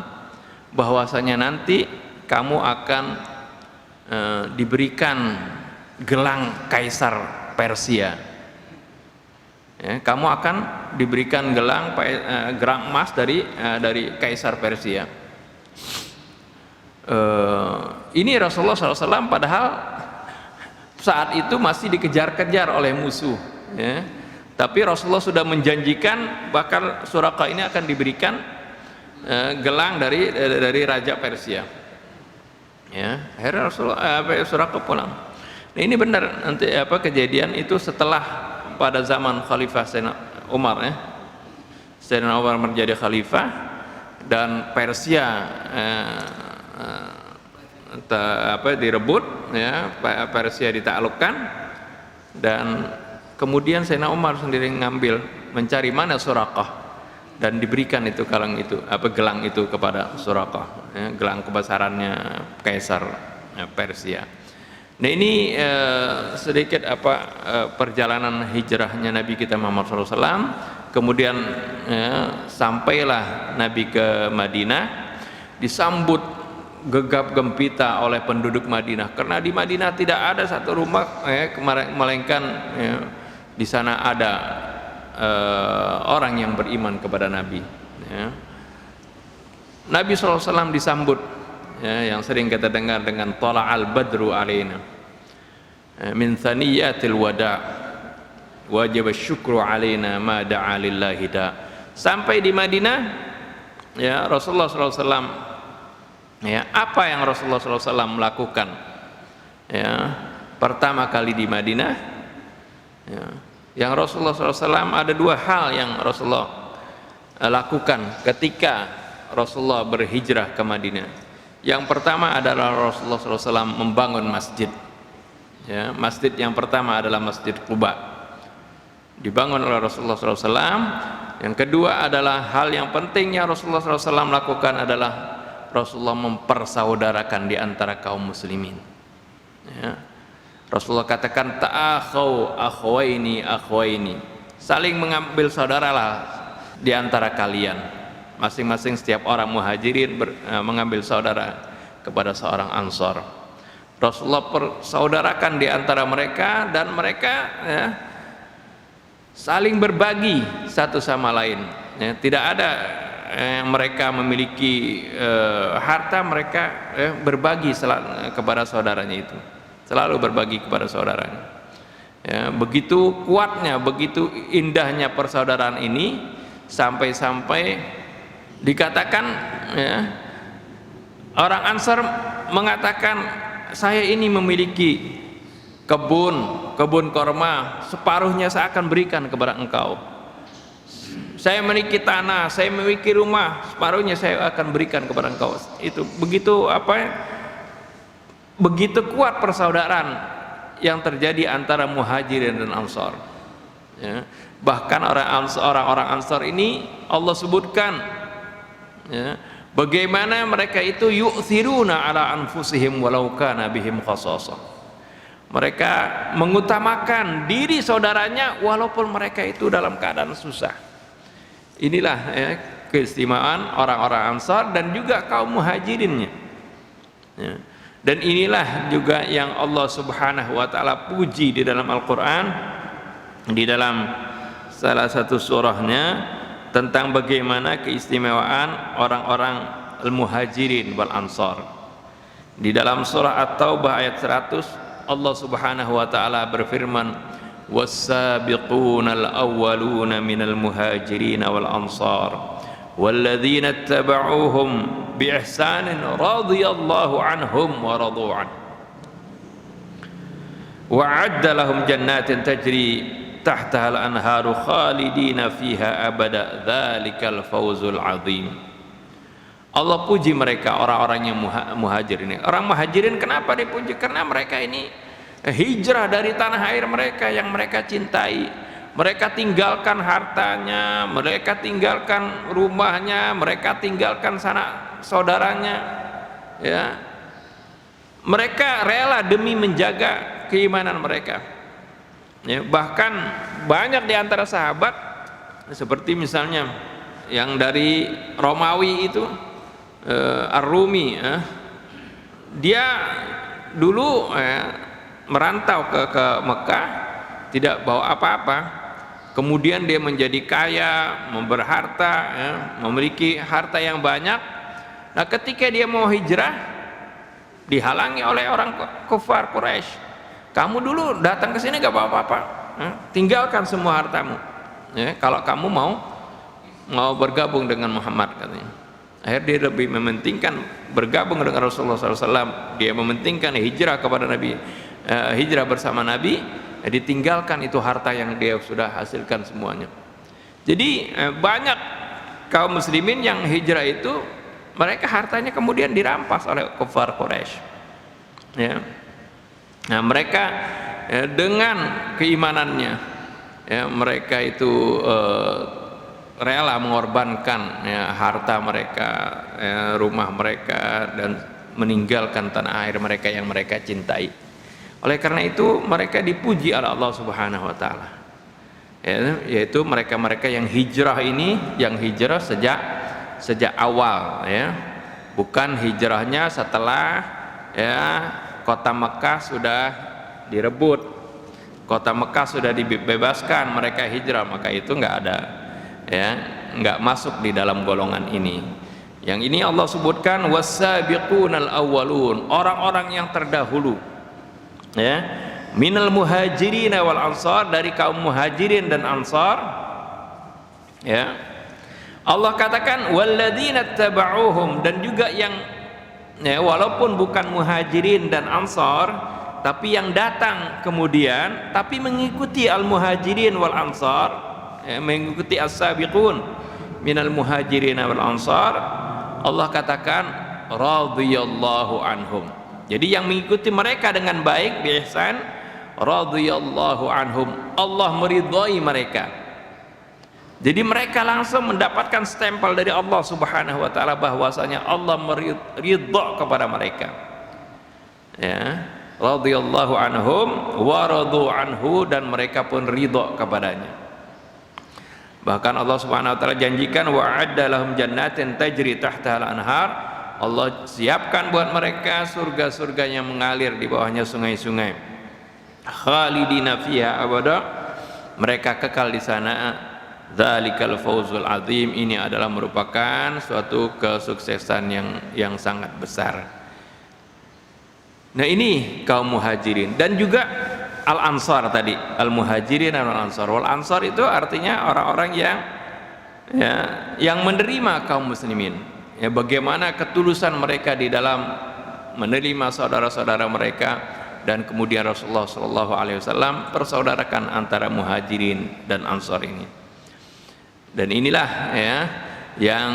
bahwasanya nanti kamu akan diberikan gelang Kaisar Persia ya, kamu akan diberikan gelang emas dari Kaisar Persia. Ini Rasulullah SAW padahal saat itu masih dikejar-kejar oleh musuh, ya. Tapi Rasulullah sudah menjanjikan bakal Suraqah ini akan diberikan gelang dari Raja Persia. Ya, akhirnya Suraqah pulang. Nah, ini benar nanti kejadian itu setelah pada zaman Khalifah Sayyidina Umar, ya. Sayyidina Umar menjadi khalifah dan Persia direbut, ya, Persia ditaklukkan, dan kemudian Sayyidina Umar sendiri mencari mana Suraqah dan diberikan itu gelang itu kepada Suraqah, ya, gelang kebesarannya Kaisar Persia. Nah, ini sedikit perjalanan hijrahnya Nabi kita Muhammad SAW. Kemudian sampailah Nabi ke Madinah, disambut gegap gempita oleh penduduk Madinah, karena di Madinah tidak ada satu rumah melainkan di sana ada orang yang beriman kepada Nabi, ya. Nabi SAW disambut, ya, yang sering kita dengar dengan tala'al badru alaina min thaniyatil wada' wajib syukru alaina ma da'a lillahi da. Sampai di Madinah, ya, Rasulullah SAW, ya, apa yang Rasulullah SAW melakukan, ya, pertama kali di Madinah, ya, yang Rasulullah SAW ada dua hal yang Rasulullah lakukan ketika Rasulullah berhijrah ke Madinah. Yang pertama adalah Rasulullah SAW membangun masjid, ya. Masjid yang pertama adalah Masjid Quba, dibangun oleh Rasulullah SAW. Yang kedua adalah hal yang penting yang Rasulullah SAW lakukan adalah Rasulullah mempersaudarakan di antara kaum muslimin, ya. Rasulullah katakan ta'akhau akhwaini, saling mengambil saudaralah di antara kalian, masing-masing setiap orang muhajirin mengambil saudara kepada seorang ansor. Rasulullah persaudarakan di antara mereka, dan mereka, ya, saling berbagi satu sama lain, ya. Tidak ada mereka memiliki harta, mereka berbagi kepada saudaranya itu, selalu berbagi kepada saudaranya, ya. Begitu kuatnya, begitu indahnya persaudaraan ini, sampai-sampai dikatakan, ya, orang Ansar mengatakan, saya ini memiliki kebun korma, separuhnya saya akan berikan kepada engkau. Saya memiliki tanah, saya memiliki rumah, separuhnya saya akan berikan kepada engkau. Itu begitu begitu kuat persaudaraan yang terjadi antara muhajirin dan ansar, ya. Bahkan orang-orang ansar ini Allah sebutkan, ya, bagaimana mereka itu yu'thiruna ala anfusihim walau kana bihim khasasah. Mereka mengutamakan diri saudaranya walaupun mereka itu dalam keadaan susah. Inilah, ya, keistimewaan orang-orang ansar dan juga kaum muhajirinnya, ya. Dan inilah juga yang Allah Subhanahu wa ta'ala puji di dalam Al-Quran, di dalam salah satu surahnya, tentang bagaimana keistimewaan orang-orang al-muhajirin wal ansar. Di dalam surah At-Taubah ayat 100, Allah Subhanahu wa ta'ala berfirman, was-sabiquna al-awwaluna minal muhajirin wal ansar walladzina ittaba'uuhum biihsanin radhiyallahu anhum wa radu an wa a'adda lahum jannatin tajri tahtaha al-anharu khalidina fiha abada dzalikal fawzul azim. Allah puji mereka, orang-orang yang muhajirin. Orang muhajirin kenapa dipuji? Karena mereka ini hijrah dari tanah air mereka yang mereka cintai. Mereka tinggalkan hartanya, mereka tinggalkan rumahnya, mereka tinggalkan sanak saudaranya, ya. Mereka rela demi menjaga keimanan mereka, ya. Bahkan banyak di antara sahabat, seperti misalnya yang dari Romawi itu, Ar-Rumi, dia dulu merantau ke Mekah, tidak bawa apa-apa. Kemudian dia menjadi kaya, berharta, ya, memiliki harta yang banyak. Nah, ketika dia mau hijrah, dihalangi oleh orang kufar Quraisy. Kamu dulu datang ke sini gak apa-apa, tinggalkan semua hartamu, ya, kalau kamu mau bergabung dengan Muhammad, katanya. Akhirnya dia lebih mementingkan bergabung dengan Rasulullah SAW, dia mementingkan hijrah kepada Nabi, hijrah bersama Nabi, ditinggalkan itu harta yang dia sudah hasilkan semuanya. Jadi banyak kaum muslimin yang hijrah itu mereka hartanya kemudian dirampas oleh kufar Quraisy, ya. Nah, mereka dengan keimanannya, ya, mereka itu rela mengorbankan, ya, harta mereka, ya, rumah mereka, dan meninggalkan tanah air mereka yang mereka cintai. Oleh karena itu mereka dipuji oleh Allah Subhanahu wa taala, ya, yaitu mereka-mereka yang hijrah ini, yang hijrah sejak awal, ya, bukan hijrahnya setelah, ya, kota Mekah sudah direbut, kota Mekah sudah dibebaskan, mereka hijrah, maka itu nggak ada, ya, nggak masuk di dalam golongan ini. Yang ini Allah sebutkan was-sabiqunal awwalun, orang-orang yang terdahulu, ya, minal muhajirin wal ansar, dari kaum muhajirin dan ansar, ya. Allah katakan walladzina tabauhum, dan juga yang, ya, walaupun bukan muhajirin dan ansar, tapi yang datang kemudian tapi mengikuti al muhajirin wal ansar, ya, mengikuti as-sabiqun minal muhajirin wal ansar, Allah katakan radhiyallahu anhum. Jadi yang mengikuti mereka dengan baik, bi ihsan, radhiyallahu anhum, Allah meridhai mereka. Jadi mereka langsung mendapatkan stempel dari Allah Subhanahu wa taala bahwasanya Allah meridha kepada mereka, ya, radhiyallahu anhum wa radu anhu, dan mereka pun ridha kepadanya. Bahkan Allah Subhanahu wa taala janjikan wa'adda lahum jannatin tajri tahtaha al-anhar, Allah siapkan buat mereka surga-surga yang mengalir di bawahnya sungai-sungai, khalidina fiha abada, mereka kekal di sana. Dzalikal fawzul azim, ini adalah merupakan suatu kesuksesan yang sangat besar. Nah, ini kaum muhajirin, dan juga al ansar tadi, al muhajirin dan al ansar. Wal ansar itu artinya orang-orang yang, ya, yang menerima kaum muslimin, ya, bagaimana ketulusan mereka di dalam menerima saudara-saudara mereka, dan kemudian Rasulullah SAW persaudarakan antara muhajirin dan ansar ini. Dan inilah, ya, yang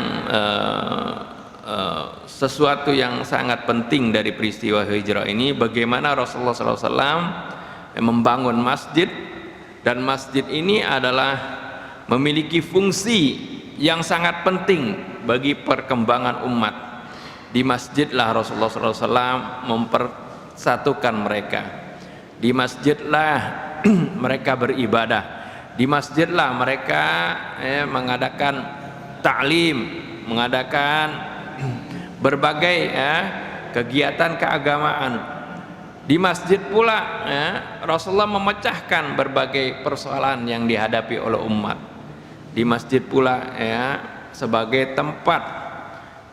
sesuatu yang sangat penting dari peristiwa hijrah ini, bagaimana Rasulullah SAW membangun masjid, dan masjid ini adalah memiliki fungsi yang sangat penting bagi perkembangan umat. Di masjidlah Rasulullah SAW mempersatukan mereka, di masjidlah mereka beribadah, di masjidlah mereka, ya, mengadakan ta'lim, mengadakan berbagai, ya, kegiatan keagamaan. Di masjid pula, ya, Rasulullah memecahkan berbagai persoalan yang dihadapi oleh umat. Di masjid pula, ya, sebagai tempat,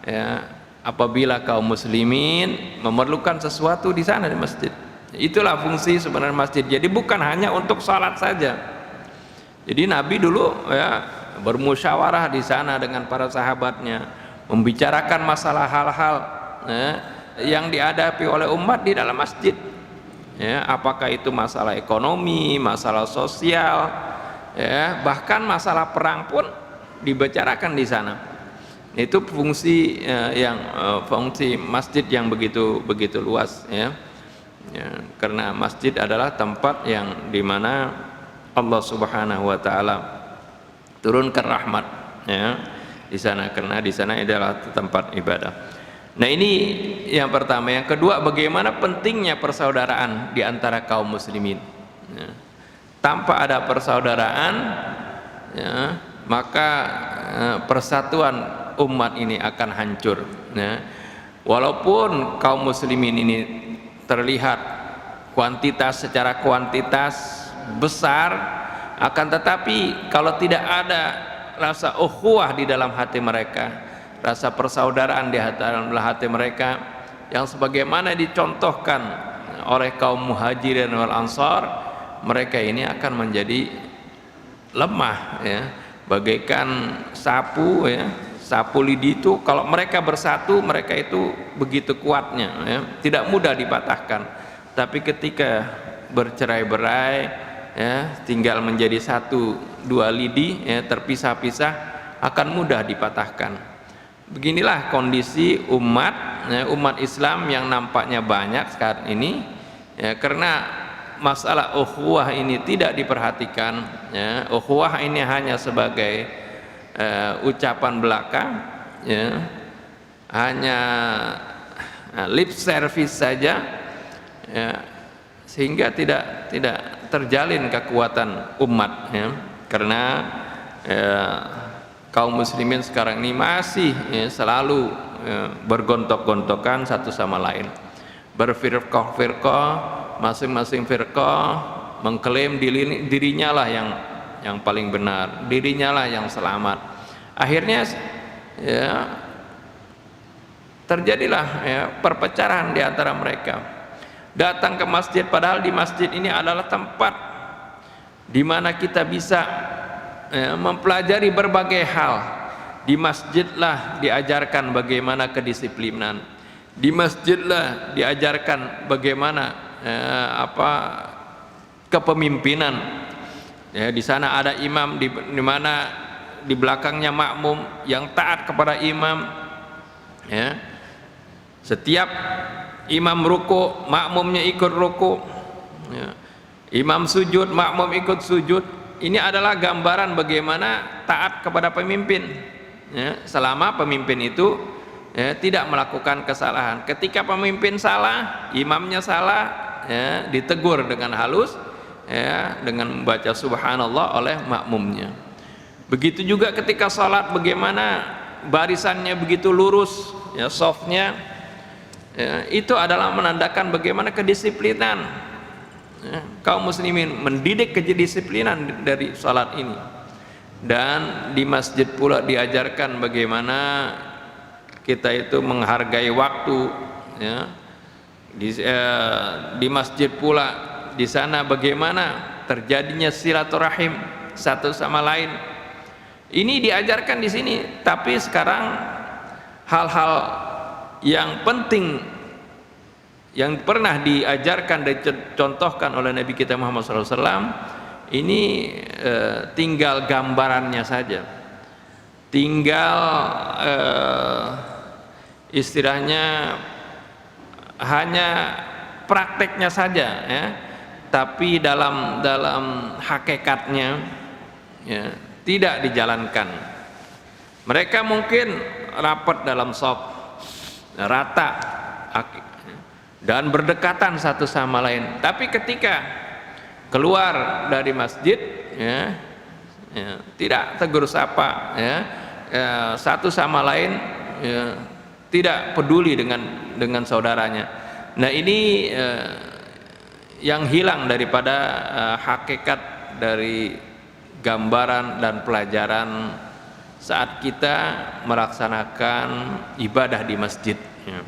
ya, apabila kaum muslimin memerlukan sesuatu di sana, di masjid. Itulah fungsi sebenarnya masjid. Jadi bukan hanya untuk salat saja. Jadi Nabi dulu, ya, bermusyawarah di sana dengan para sahabatnya, membicarakan masalah hal-hal, ya, yang dihadapi oleh umat di dalam masjid, ya, apakah itu masalah ekonomi, masalah sosial, ya, bahkan masalah perang pun dibicarakan di sana. Itu fungsi, fungsi masjid yang begitu luas, ya. Ya, karena masjid adalah tempat yang dimana Allah Subhanahu wa taala turunkan rahmat, ya, di sana, karena di sana adalah tempat ibadah. Nah, ini yang pertama. Yang kedua, bagaimana pentingnya persaudaraan di antara kaum muslimin, ya. Tanpa ada persaudaraan, ya, maka persatuan umat ini akan hancur, ya. Walaupun kaum muslimin ini terlihat secara kuantitas besar, akan tetapi kalau tidak ada rasa ukhuwah di dalam hati mereka, rasa persaudaraan di dalam hati mereka, yang sebagaimana dicontohkan oleh kaum Muhajirin wal Ansar, mereka ini akan menjadi lemah ya, bagaikan sapu ya. Sapu lidi itu kalau mereka bersatu, mereka itu begitu kuatnya ya, tidak mudah dipatahkan. Tapi ketika bercerai-berai ya, tinggal menjadi satu dua lidi ya, terpisah-pisah, akan mudah dipatahkan. Beginilah kondisi umat ya, umat Islam yang nampaknya banyak sekarang ini ya, karena masalah ukhuwah ini tidak diperhatikan ya. Ukhuwah ini hanya sebagai ucapan belaka ya, hanya lip service saja ya, sehingga tidak terjalin kekuatan umat ya, karena kaum muslimin sekarang ini masih ya, selalu bergontok-gontokan satu sama lain, berfirqah-firqah, masing-masing firqah mengklaim dirinya lah yang paling benar, dirinya lah yang selamat. Akhirnya ya terjadilah ya, perpecahan di antara mereka. Datang ke masjid, padahal di masjid ini adalah tempat di mana kita bisa ya, mempelajari berbagai hal. Di masjidlah diajarkan bagaimana kedisiplinan. Di masjidlah diajarkan bagaimana kepemimpinan. Ya, di sana ada imam, di mana di belakangnya makmum yang taat kepada imam. Ya. Setiap imam ruku, makmumnya ikut ruku. Ya. Imam sujud, makmum ikut sujud. Ini adalah gambaran bagaimana taat kepada pemimpin. Ya. Selama pemimpin itu ya, tidak melakukan kesalahan. Ketika pemimpin salah, imamnya salah, ya, ditegur dengan halus. Ya, dengan membaca subhanallah oleh makmumnya. Begitu juga ketika salat, bagaimana barisannya begitu lurus ya, softnya ya, itu adalah menandakan bagaimana kedisiplinan ya, kaum muslimin mendidik kedisiplinan dari salat ini. Dan di masjid pula diajarkan bagaimana kita itu menghargai waktu ya. Di masjid pula di sana bagaimana terjadinya silaturahim satu sama lain. Ini diajarkan di sini, tapi sekarang hal-hal yang penting yang pernah diajarkan dan dicontohkan oleh Nabi kita Muhammad SAW ini tinggal gambarannya saja, tinggal istilahnya hanya prakteknya saja ya. Tapi dalam hakikatnya ya, tidak dijalankan. Mereka mungkin rapat dalam shaf, rata dan berdekatan satu sama lain. Tapi ketika keluar dari masjid ya, tidak tegur sapa ya, satu sama lain ya, tidak peduli dengan saudaranya. Nah ini yang hilang daripada hakikat dari gambaran dan pelajaran saat kita melaksanakan ibadah di masjid ya.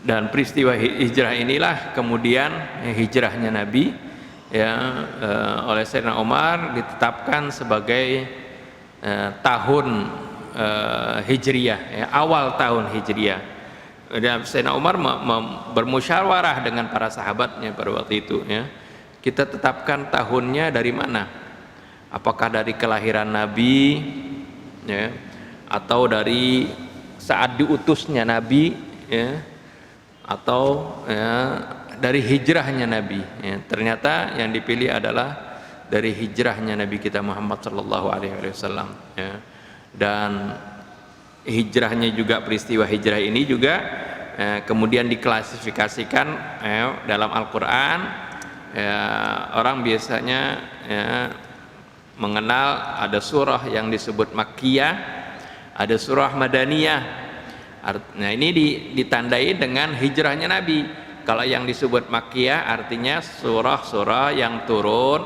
Dan peristiwa hijrah inilah kemudian hijrahnya Nabi ya, oleh Sayyidina Umar ditetapkan sebagai tahun hijriyah ya, awal tahun hijriyah. Dan Sayyidina Umar bermusyawarah dengan para sahabatnya pada waktu itu ya. Kita tetapkan tahunnya dari mana? Apakah dari kelahiran Nabi ya, atau dari saat diutusnya Nabi ya, atau ya, dari hijrahnya Nabi ya. Ternyata yang dipilih adalah dari hijrahnya Nabi kita Muhammad sallallahu alaihi wasallam ya. Dan hijrahnya juga, peristiwa hijrah ini juga kemudian diklasifikasikan dalam Al-Quran. Orang biasanya mengenal ada surah yang disebut Makkiyah, ada surah Madaniyah. Nah ini ditandai dengan hijrahnya Nabi. Kalau yang disebut Makkiyah artinya surah-surah yang turun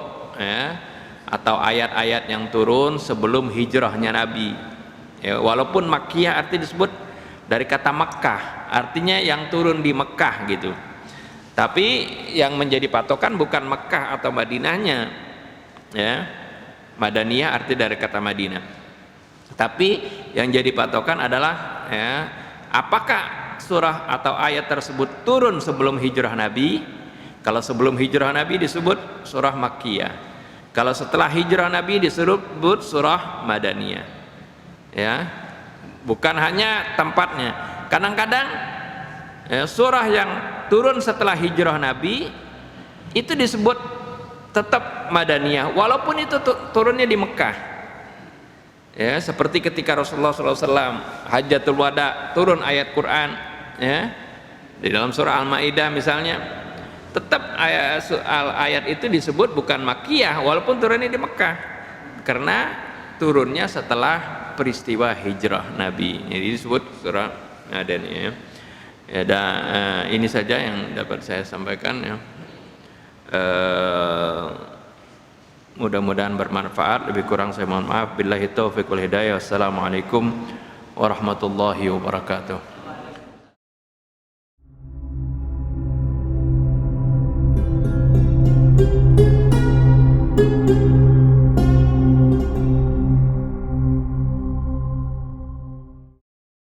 atau ayat-ayat yang turun sebelum hijrahnya Nabi. Ya, walaupun Makkiyah arti disebut dari kata Mekkah, artinya yang turun di Mekkah gitu. Tapi yang menjadi patokan bukan Mekkah atau Madinahnya, ya. Madaniyah arti dari kata Madinah. Tapi yang jadi patokan adalah, ya, apakah surah atau ayat tersebut turun sebelum hijrah Nabi? Kalau sebelum hijrah Nabi disebut surah Makkiyah. Kalau setelah hijrah Nabi disebut surah Madaniyah. Ya. Bukan hanya tempatnya. Kadang-kadang ya, surah yang turun setelah hijrah Nabi itu disebut tetap Madaniyah, walaupun itu turunnya di Mekah. Ya, seperti ketika Rasulullah SAW Hajjatul Wada turun ayat Quran, ya, di dalam surah Al-Maidah misalnya, tetap ayat itu disebut bukan Makkiyah walaupun turunnya di Mekah, karena turunnya setelah peristiwa hijrah Nabi, jadi disebut surah Madaniyah. Ya, ini saja yang dapat saya sampaikan, ya. Mudah-mudahan bermanfaat. Lebih kurang saya mohon maaf. Billahi taufiq wal hidayah. Wassalamualaikum warahmatullahi wabarakatuh.